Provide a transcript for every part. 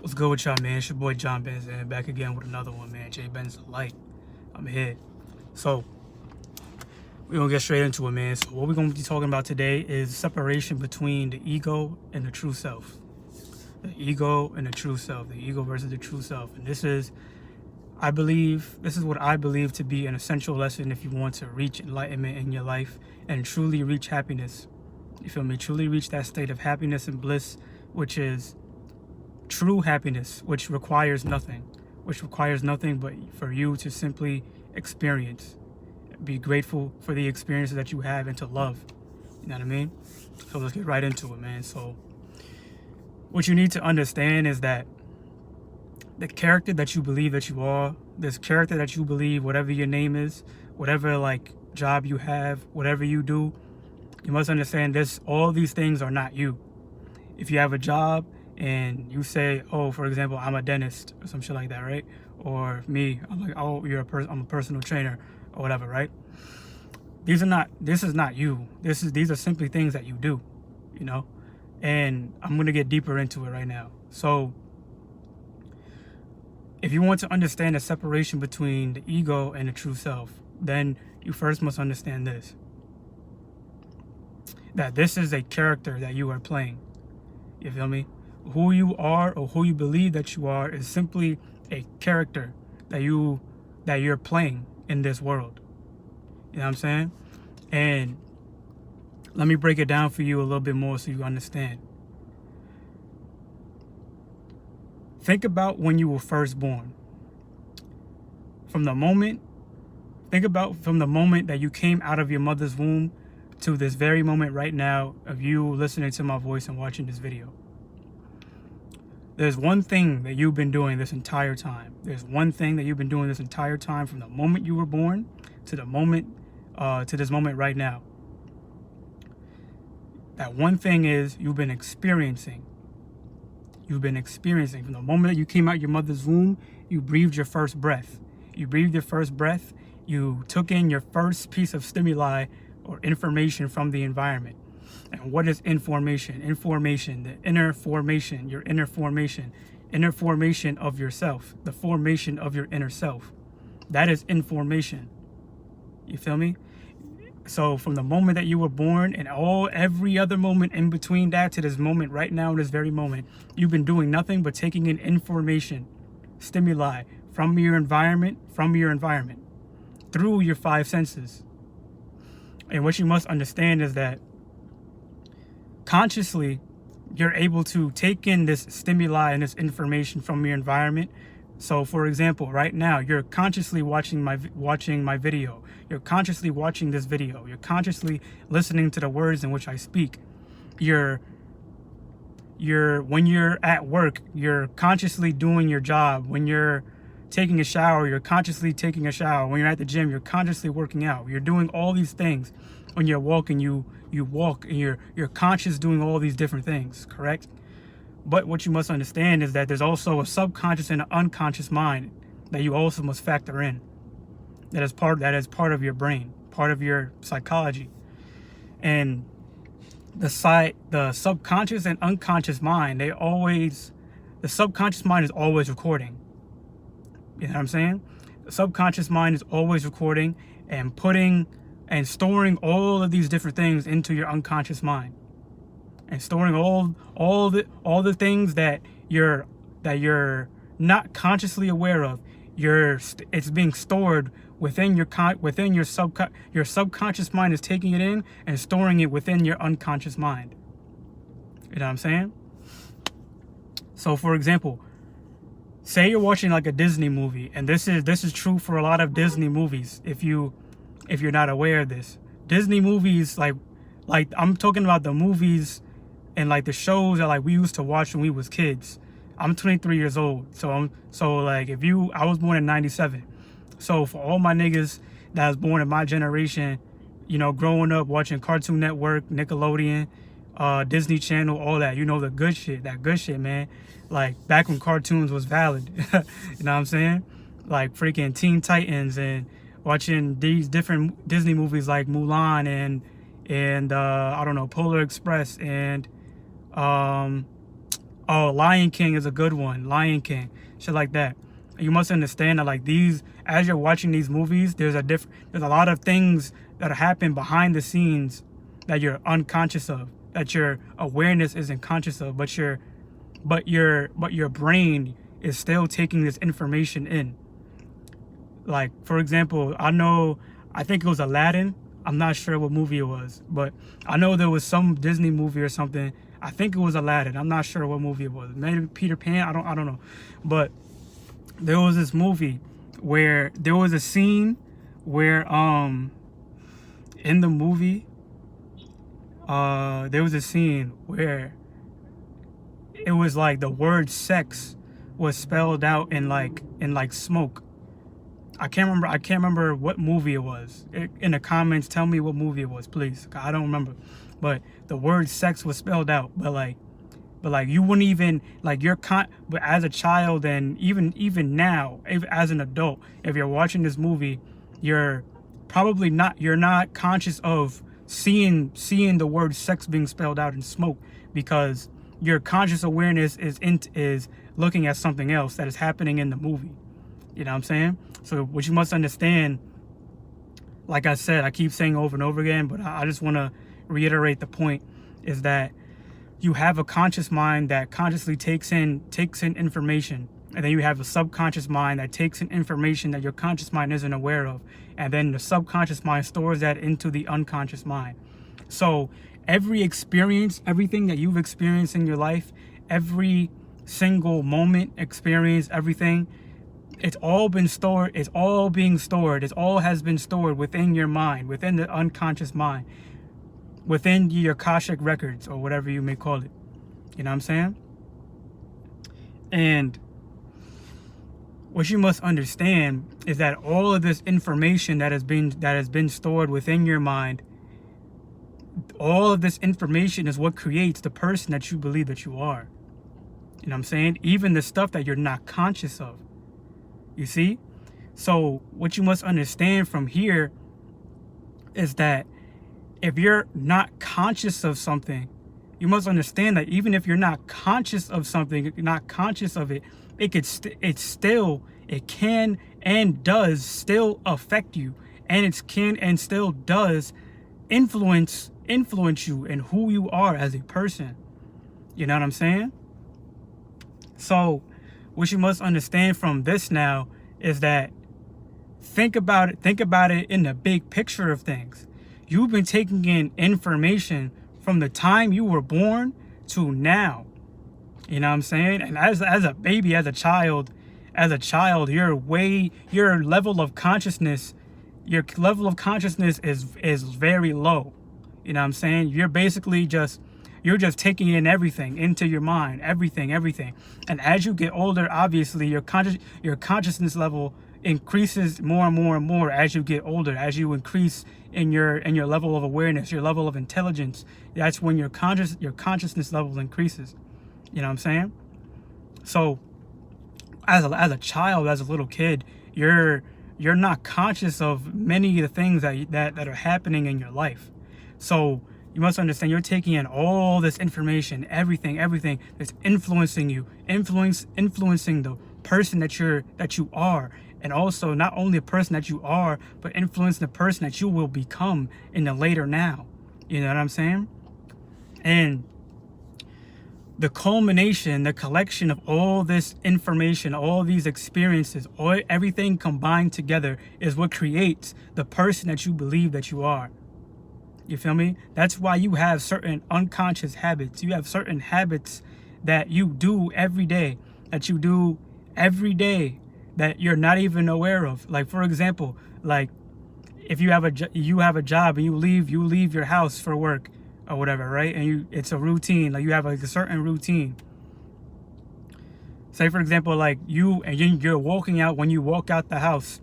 What's good with y'all, man? It's your boy John Benz, and back again with another one, man. J Benz Light. I'm here. So, we're going to get straight into it, man. So, what we're going to be talking about today is separation between the ego and the true self. The ego and the true self. The ego versus the true self. And this is what I believe to be an essential lesson if you want to reach enlightenment in your life and truly reach happiness. You feel me? Truly reach that state of happiness and bliss, which is true happiness, which requires nothing but for you to simply experience, be grateful for the experiences that you have, and to love. You know what I mean? So let's get right into it, man. So what you need to understand is that the character that you believe that you are, this character that you believe, whatever your name is, whatever like job you have, whatever you do, you must understand this. All these things are not you. If you have a job and you say, oh, for example, I'm a dentist or some shit like that, right? Or me, I'm like, oh, I'm a personal trainer or whatever, right? This is not you. These are simply things that you do, you know? And I'm going to get deeper into it right now. So if you want to understand the separation between the ego and the true self, then you first must understand this. That this is a character that you are playing. You feel me? Who you are or who you believe that you are is simply a character that you're playing in this world. You know what I'm saying? And let me break it down for you a little bit more so you understand. Think about when you were first born. From the moment that you came out of your mother's womb to this very moment right now of you listening to my voice and watching this video. There's one thing that you've been doing this entire time. There's one thing that you've been doing this entire time from the moment you were born to the moment, to this moment right now. That one thing is you've been experiencing. You've been experiencing from the moment that you came out your mother's womb, you breathed your first breath. You breathed your first breath. You took in your first piece of stimuli or information from the environment. And what is information? Information, the inner formation, your inner formation of yourself, the formation of your inner self. That is information. You feel me? So from the moment that you were born and every other moment in between that to this moment right now, this very moment, you've been doing nothing but taking in information, stimuli from your environment, through your five senses. And what you must understand is that consciously, you're able to take in this stimuli and this information from your environment. So, for example, right now, you're consciously watching my video. You're consciously watching this video. You're consciously listening to the words in which I speak. When you're at work, you're consciously doing your job. When you're taking a shower, you're consciously taking a shower. When you're at the gym, you're consciously working out. You're doing all these things. When you're walking, you walk and you're conscious doing all these different things, correct? But what you must understand is that there's also a subconscious and an unconscious mind that you also must factor in. That is part of your brain, part of your psychology. And the subconscious and unconscious mind, the subconscious mind is always recording. You know what I'm saying? The subconscious mind is always recording and storing all of these different things into your unconscious mind, and storing all the things that you're not consciously aware of. It's being stored within your subconscious mind is taking it in and storing it within your unconscious mind. You know what I'm saying? So, for example, say you're watching like a Disney movie, and this is true for a lot of Disney movies. If you're not aware of this, Disney movies, like I'm talking about the movies and like the shows that like we used to watch when we was kids. I'm 23 years old, so I was born in '97. So for all my niggas that was born in my generation, you know, growing up watching Cartoon Network, Nickelodeon, Disney Channel, all that, you know, that good shit, man. Like back when cartoons was valid, you know what I'm saying? Like freaking Teen Titans and watching these different Disney movies like Mulan and I don't know, Polar Express and Oh, Lion King is a good one. Lion King, shit like that. You must understand that like these, as you're watching these movies, there's a lot of things that happen behind the scenes that you're unconscious of, that your awareness isn't conscious of, but your brain is still taking this information in. Like, for example, I think it was Aladdin. I'm not sure what movie it was, but I know there was some Disney movie or something. I think it was Aladdin. I'm not sure what movie it was. Maybe Peter Pan. I don't know. But there was this movie where there was a scene where in the movie there was a scene where it was like the word sex was spelled out in like smoke. I can't remember what movie it was. In the comments, tell me what movie it was, please. I don't remember. But the word sex was spelled out. But like you wouldn't even like but as a child, and even now, as an adult, if you're watching this movie, you're not conscious of seeing the word sex being spelled out in smoke, because your conscious awareness is looking at something else that is happening in the movie. You know what I'm saying? So what you must understand, like I said, I keep saying over and over again, but I just want to reiterate the point, is that you have a conscious mind that consciously takes in information, and then you have a subconscious mind that takes in information that your conscious mind isn't aware of, and then the subconscious mind stores that into the unconscious mind. So every experience, everything that you've experienced in your life, every single moment experience, everything, it's all been stored, it's all being stored, it all has been stored within your mind, within the unconscious mind, within your Akashic records, or whatever you may call it. You know what I'm saying? And what you must understand is that all of this information that has been stored within your mind, all of this information is what creates the person that you believe that you are. You know what I'm saying? Even the stuff that you're not conscious of. You see? So what you must understand from here is that if you're not conscious of something, you must understand that even if you're not conscious of something, you're not conscious of it, it can and does still affect you, and it can and still does influence you and who you are as a person. You know what I'm saying? So what you must understand from this now is that think about it in the big picture of things. You've been taking in information from the time you were born to now. You know what I'm saying? And as a baby, as a child, your level of consciousness is very low. You know what I'm saying? You're just taking in everything into your mind, everything. And as you get older, obviously your consciousness level increases more and more as you get older. As you increase in your level of awareness, your level of intelligence, that's when your consciousness level increases. You know what I'm saying? So as a child, as a little kid, you're not conscious of many of the things that are happening in your life. So you must understand, you're taking in all this information, everything that's influencing you, influencing the person that you are, and also not only the person that you are, but influencing the person that you will become in the later now. You know what I'm saying? And the culmination, the collection of all this information, all these experiences, everything combined together is what creates the person that you believe that you are. You feel me? That's why you have certain unconscious habits. You have certain habits that you do every day, that you're not even aware of. Like, for example, like if you have a job and you leave your house for work or whatever, right? And it's a routine. Like you have like a certain routine. Say for example, like you're walking out. When you walk out the house,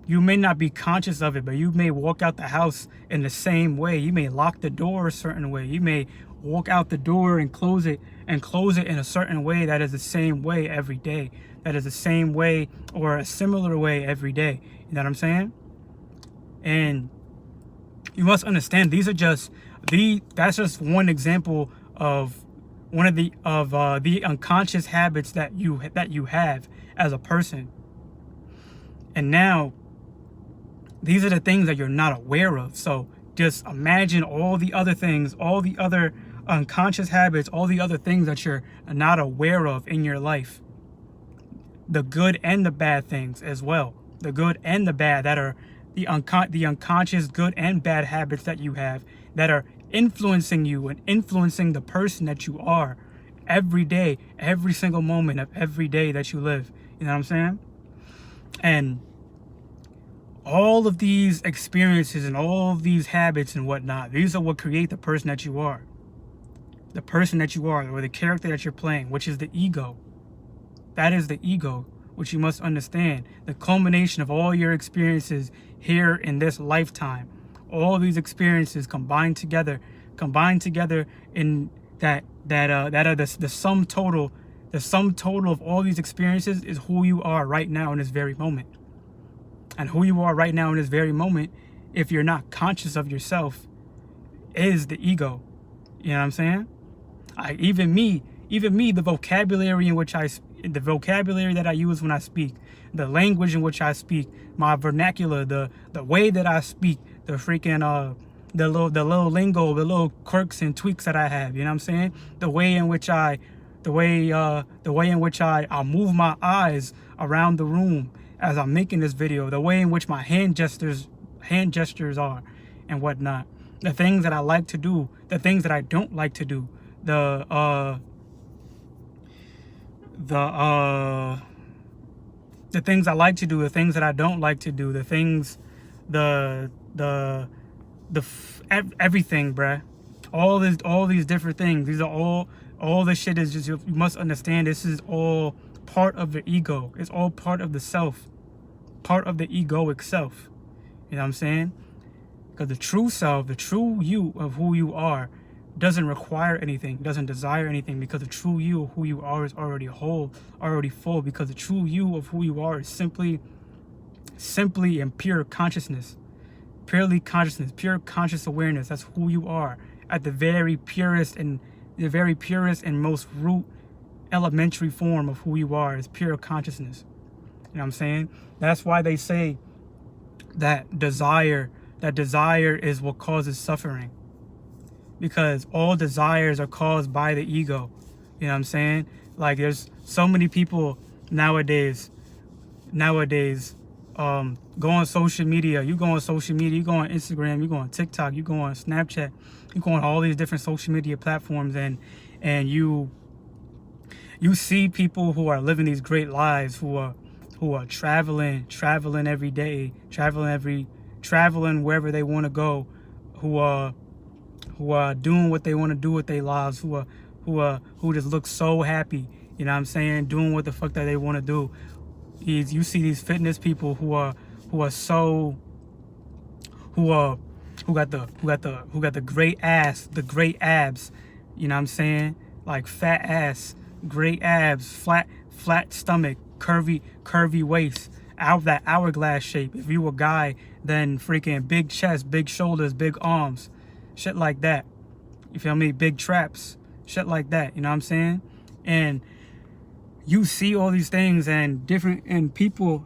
you may not be conscious of it, but you may walk out the house in the same way. You may lock the door a certain way. You may walk out the door and close it in a certain way that is the same way every day. That is the same way or a similar way every day. You know what I'm saying? And you must understand, that's just one example of one of the unconscious habits that you have as a person. And now these are the things that you're not aware of. So just imagine all the other things, all the other unconscious habits, all the other things that you're not aware of in your life. The good and the bad things as well. The good and the bad that are the unconscious good and bad habits that you have that are influencing you and influencing the person that you are every day, every single moment of every day that you live. You know what I'm saying? And all of these experiences and all of these habits and whatnot, these are what create the person that you are. The person that you are, or the character that you're playing, which is the ego. That is the ego, which you must understand. The culmination of all your experiences here in this lifetime. All these experiences combined together in that are the sum total. The sum total of all these experiences is who you are right now in this very moment. And who you are right now in this very moment, if you're not conscious of yourself, is the ego. You know what I'm saying? Even me, the vocabulary that I use when I speak, the language in which I speak, my vernacular, the way that I speak, the freaking the little lingo, the little quirks and tweaks that I have. You know what I'm saying? The way in which I move my eyes around the room as I'm making this video, the way in which my hand gestures are and whatnot, the things that I like to do, the things that I don't like to do, the things I like to do, the things that I don't like to do, the things, everything, bruh. All these different things. These are all this shit is just, you must understand, this is all part of the ego. It's all part of the self, part of the egoic self. You know what I'm saying? Because the true self, the true you of who you are, doesn't require anything, doesn't desire anything, because the true you of who you are is already whole, already full, because the true you of who you are is simply and pure consciousness, pure conscious awareness. That's who you are at the very purest and most root elementary form of who you are is pure consciousness. You know what I'm saying? That's why they say that desire is what causes suffering. Because all desires are caused by the ego. You know what I'm saying? Like, there's so many people nowadays go on social media. You go on Instagram, you go on TikTok, you go on Snapchat, you go on all these different social media platforms, and you see people who are living these great lives, who are traveling every day, traveling wherever they want to go, who are doing what they want to do with their lives, who just look so happy, you know what I'm saying, doing what the fuck that they want to do. You see these fitness people who got the great ass, the great abs, you know what I'm saying, like fat ass, great abs, flat stomach, curvy waist, that hourglass shape. If you a guy, then freaking big chest, big shoulders, big arms, shit like that. You feel me? Big traps, shit like that. You know what I'm saying? And you see all these things and people,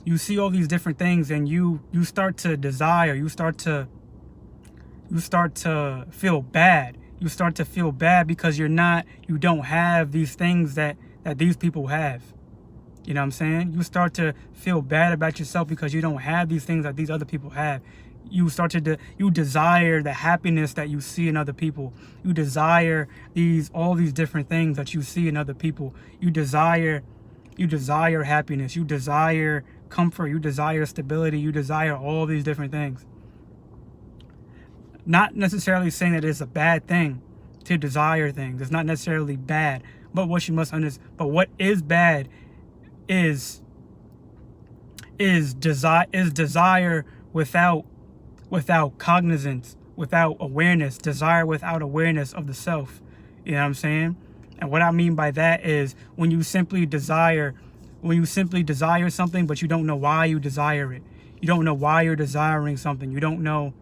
you see all these different things, and you start to desire, you start to feel bad. You start to feel bad because you don't have these things that these people have. You know what I'm saying? You start to feel bad about yourself because you don't have these things that these other people have. You desire the happiness that you see in other people. You desire all these different things that you see in other people. You desire happiness. You desire comfort. You desire stability. You desire all these different things. Not necessarily saying that it's a bad thing to desire things. It's not necessarily bad. But what you must understand, but what is bad is desire without cognizance, without awareness, desire without awareness of the self. You know what I'm saying? And what I mean by that is when you simply desire something, but you don't know why you desire it. You don't know why you're desiring something. You don't know,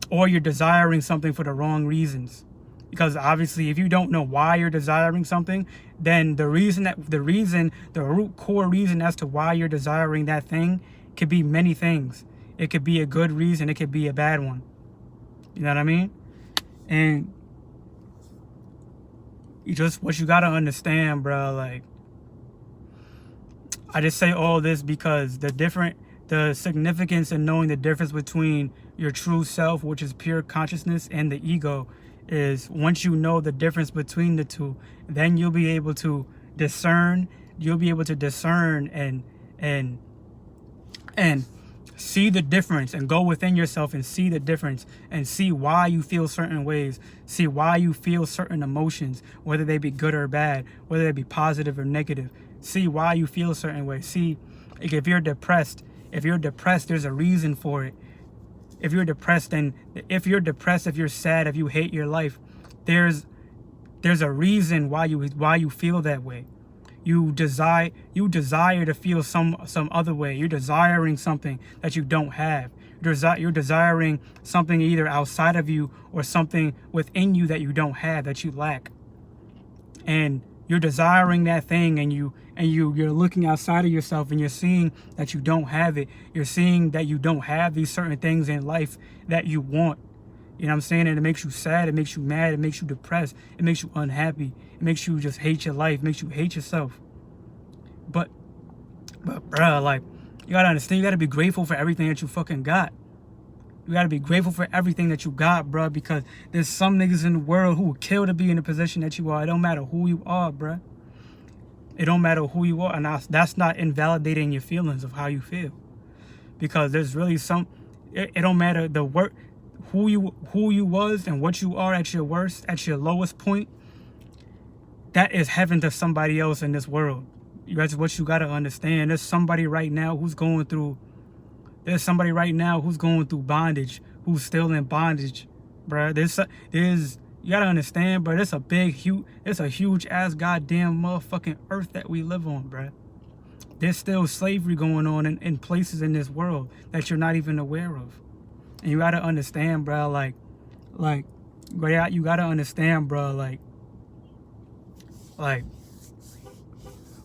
or you're desiring something for the wrong reasons. Because obviously, if you don't know why you're desiring something, then the root core reason as to why you're desiring that thing could be many things. It could be a good reason, it could be a bad one. You know what I mean? And what you gotta understand, bro, like, I just say all this because the significance in knowing the difference between your true self, which is pure consciousness, and the ego is, once you know the difference between the two, then you'll be able to discern. You'll be able to discern and see the difference, and go within yourself and see the difference, and see why you feel certain ways, see why you feel certain emotions, whether they be good or bad, whether they be positive or negative. See why you feel a certain way. See, like, if you're depressed, there's a reason for it. If you're depressed, if you're sad, if you hate your life, there's a reason why you feel that way. You desire to feel some other way. You're desiring something that you don't have. You're desiring something either outside of you or something within you that you don't have, that you lack. And you're desiring that thing, and you're looking outside of yourself, and you're seeing that you don't have it. You're seeing that you don't have these certain things in life that you want. You know what I'm saying? And it makes you sad, it makes you mad, it makes you depressed, it makes you unhappy, it makes you just hate your life, it makes you hate yourself. But bruh, like, you gotta understand, you gotta be grateful for everything that you fucking got. You gotta be grateful for everything that you got, bruh, because there's some niggas in the world who would kill to be in the position that you are. It don't matter who you are, bruh. It don't matter who you are, and that's not invalidating your feelings of how you feel, because there's really it don't matter who you was and what you are at your worst, at your lowest point. That is heaven to somebody else in this world. That's what you gotta understand. There's somebody right now who's going through bondage, who's still in bondage, bruh. You gotta understand, bro. It's a huge ass goddamn motherfucking earth that we live on, bruh. There's still slavery going on in places in this world that you're not even aware of. And you gotta understand, bro, you gotta understand, bro, like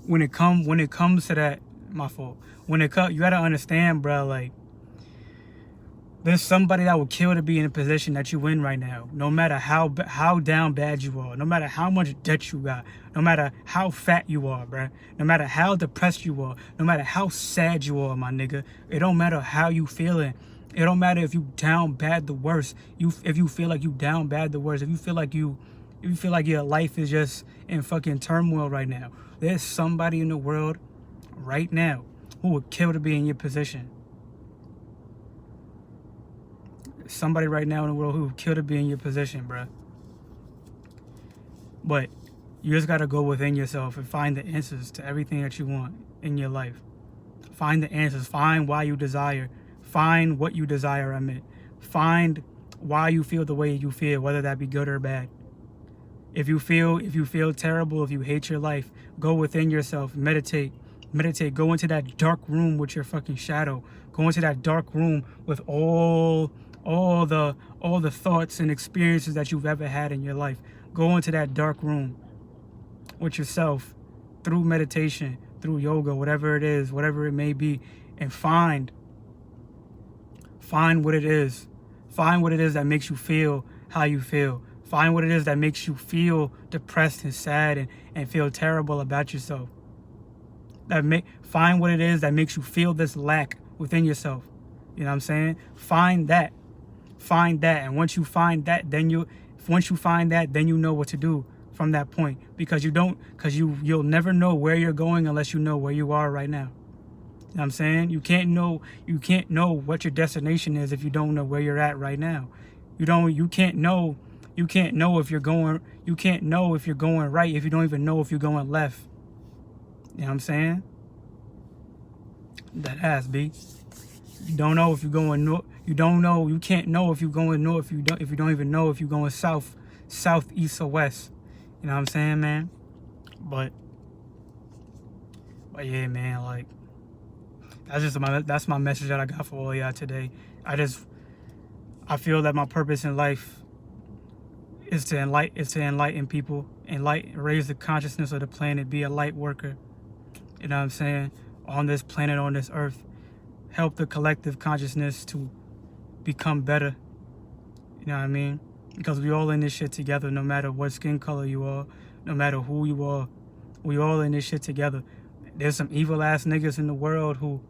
when it comes to that, my fault. You gotta understand, bro, like, there's somebody that will kill to be in a position that you in right now. No matter how down bad you are, no matter how much debt you got, no matter how fat you are, bruh, no matter how depressed you are, no matter how sad you are, my nigga. It don't matter how you feeling. It don't matter if you down bad the worst. If you feel like you down bad the worst, if you feel like your life is just in fucking turmoil right now, there's somebody in the world right now who would kill to be in your position. Somebody right now in the world who would kill to be in your position, bruh. But you just gotta go within yourself and find the answers to everything that you want in your life. Find the answers. Find why you desire. Find what you desire, Find why you feel the way you feel, whether that be good or bad. If you feel terrible, if you hate your life, go within yourself, meditate, go into that dark room with your fucking shadow. Go into that dark room with all the thoughts and experiences that you've ever had in your life. Go into that dark room with yourself through meditation, through yoga, whatever it is, whatever it may be, and find what it is. Find what it is that makes you feel how you feel. Find what it is that makes you feel depressed and sad and feel terrible about yourself. Find what it is that makes you feel this lack within yourself. You know what I'm saying? Find that. And once you find that, then you know what to do from that point. Because you'll never know where you're going unless you know where you are right now. You know what I'm saying? You can't know what your destination is if you don't know where you're at right now. You can't know if you're going right if you don't even know if you're going left. You know what I'm saying? That ass, B. You don't know if you're going north. You can't know if you're going north if you don't even know if you're going south, east, or west. You know what I'm saying, man? But yeah, man, like, that's my message that I got for all y'all today. I feel that my purpose in life is to enlighten people, raise the consciousness of the planet, be a light worker. You know what I'm saying? On this planet, on this earth, help the collective consciousness to become better. You know what I mean? Because we all in this shit together, no matter what skin color you are, no matter who you are. We all in this shit together. There's some evil ass niggas in the world who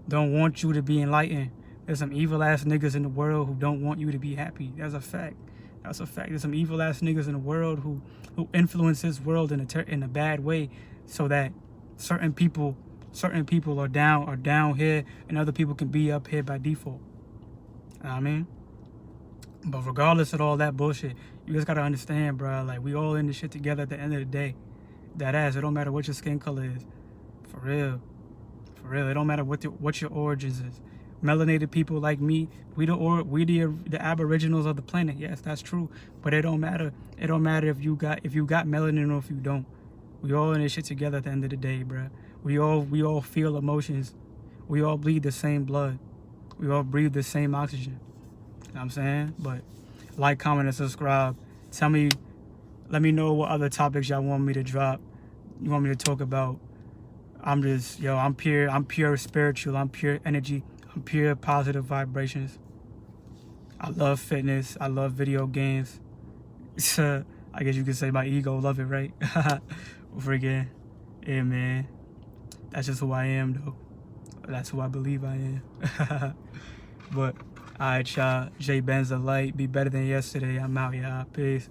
don't want you to be enlightened. There's some evil ass niggas in the world who don't want you to be happy. That's a fact. That's a fact. There's some evil ass niggas in the world who influence this world in a bad way, so that certain people are down here and other people can be up here by default. You know what I mean? But regardless of all that bullshit, you just gotta understand, bro. Like, we all in this shit together at the end of the day. That ass. It don't matter what your skin color is. For real. For real. It don't matter what your origins is. Melanated people like me, we the aboriginals of the planet. Yes, that's true. But it don't matter. It don't matter if you got melanin or if you don't. We all in this shit together at the end of the day, bro. We all feel emotions. We all bleed the same blood. We all breathe the same oxygen. You know what I'm saying? But like, comment, and subscribe. Let me know what other topics y'all want me to drop. You want me to talk about. I'm pure spiritual. I'm pure energy. I'm pure positive vibrations. I love fitness. I love video games. I guess you could say my ego love it, right? Freaking, yeah, man. That's just who I am, though. That's who I believe I am. But, alright, y'all. J Benz the light. Be better than yesterday. I'm out, y'all. Peace.